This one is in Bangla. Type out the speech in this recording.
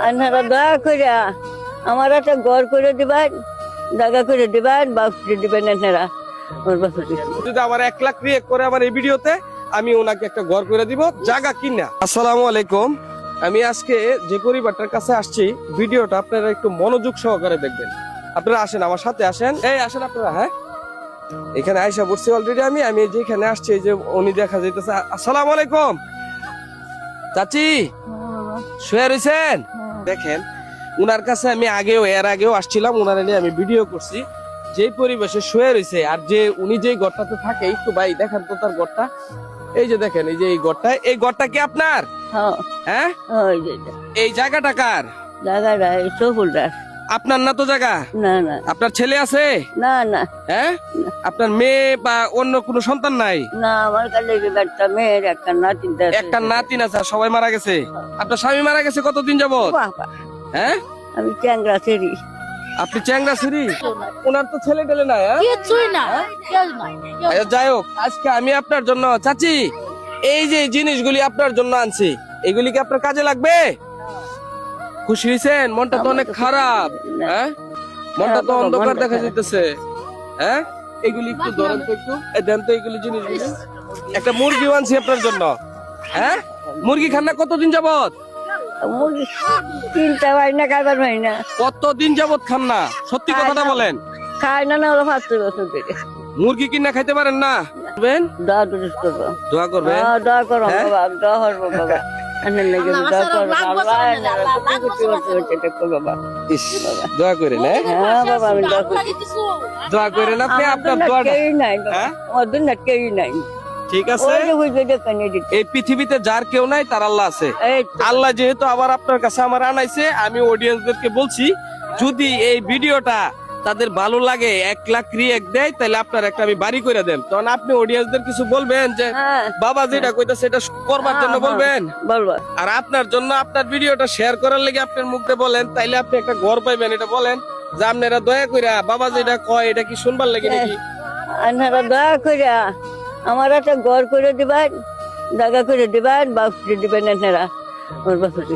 আপনারা দয়া করে আমার একটা ঘর করে দিবেন, জায়গা করে দিবেন, বাপরে দিবেন আপনারা আমার বাপরে। যদি আমার 1 লাখ রিয়েক্ট করে আমার এই ভিডিওতে, আমি ওনাকে একটা ঘর করে দিব জায়গা কিনা। আসসালামু আলাইকুম। আমি আজকে যে পরিবারটার কাছে আসছি, ভিডিওটা আপনারা একটু মনোযোগ সহকারে দেখবেন। আপনারা আসেন, আমার সাথে আসেন, এই আসেন আপনারা। হ্যাঁ, এখানে আয়সা বসছি অলরেডি। আমি যেখানে আসছি, এই যে উনি দেখা যাইতেছে। আসসালামু আলাইকুম চাচি, শুয়ে রয়েছেন? দেখেন, উনার কাছে আমি এর আগেও আসছিলাম, উনার নিয়ে আমি ভিডিও করছি। যে পরিবেশে শুয়ে রয়েছে আর যে উনি যে ঘরটাতে থাকে, একটু ভাই দেখেন তো তার ঘরটা। এই যে দেখেন, এই যে এই ঘরটা কি আপনার? হ্যাঁ, এই জায়গাটা কার? জায়গাটা সফুলদার। আপনার না তো জায়গা? না না। আপনার ছেলে আছে? না না। হ্যাঁ, আপনার মেয়ে বা অন্য কোনো সন্তান নাই? না, আমার কাছে একটা মেয়ের একটা নাতিন আছে। একটা নাতিন আছে, আর সবাই মারা গেছে। আপনার স্বামী মারা গেছে কতদিন যাবত? বাবা, হ্যাঁ, আমি চ্যাংরা সেরি। আপনি চ্যাংরা সিরি? ওনার তো ছেলে টেলে নাই? কিছুই না, কেউ নাই। যাই হোক, আজকে আমি আপনার জন্য চাচি এই যে জিনিসগুলি আপনার জন্য আনছি, এগুলি কি আপনার কাজে লাগবে? খুশি হয়েছেন? মনটা তো অনেক খারাপ। হ্যাঁ, মনটা তো অন্ধকার দেখা যাইতেছে। হ্যাঁ, এগুলি একটু ধরেন তো, একটু দেন তো এগুলি জিনিসগুলি। একটা মুরগি আনছি আপনার জন্য। হ্যাঁ, মুরগি খান না কতদিন যাবত? মুরগি তিনটা পাই না, খাইবার পাই না। কতদিন যাবত খান না? সত্যি কথাটা বলেন। খাই না, না হলো 5 বছর ধরে। মুরগি কিনা খাইতে পারেন না? করবেন, দোয়া দুরুস করবো। দোয়া করবেন। দোয়া করো হ্যাঁ? বাবা, দোয়া করবো বাবা। আন্নার লেগে দোয়া করো বাবা। ইস, দোয়া করেন। হ্যাঁ বাবা, আমি দোয়া করি। দোয়া করেন আপনি, আপনার আমার দোয়াটা। কেউই নাই বাবা, হ্যাঁ? আমার দুনিয়ার কেউই নাই। ঠিক আছে, ওই যে বুঝলে দেখানি দিতে। এই পৃথিবীতে যার কেউ নাই তার আল্লাহ আছে। এই তো। আল্লাহ যেহেতু আবার আপনার কাছে আমার আনাইছে, আমি অডিয়েন্সদেরকে বলছি, যদি এই ভিডিওটা তাদের ভালো লাগে, 1 লাখ রিয়েক্ট দেয়, তাহলে আপনার একটা আমি বাড়ি করে দেন। তখন আপনি অডিয়েন্সদের কিছু বলবেন যে হ্যাঁ, বাবা যেটা কইতাছে এটা করবার জন্য বলবেন। বলবো। আর আপনার জন্য আপনার ভিডিওটা শেয়ার করার লেগে আপনার মুখে বলেন, তাইলে আপনি একটা ঘর পাইবেন। এটা বলেন যে আপনারা দয়া কইরা বাবা যেটা কয় এটা কি শুনবার লাগে নাকি? আপনারা দয়া করে আমার একটা ঘর করে দিবেন, জায়গা করে দিবেন, বাপরে দিবেন আপনারা আমার বাপরে।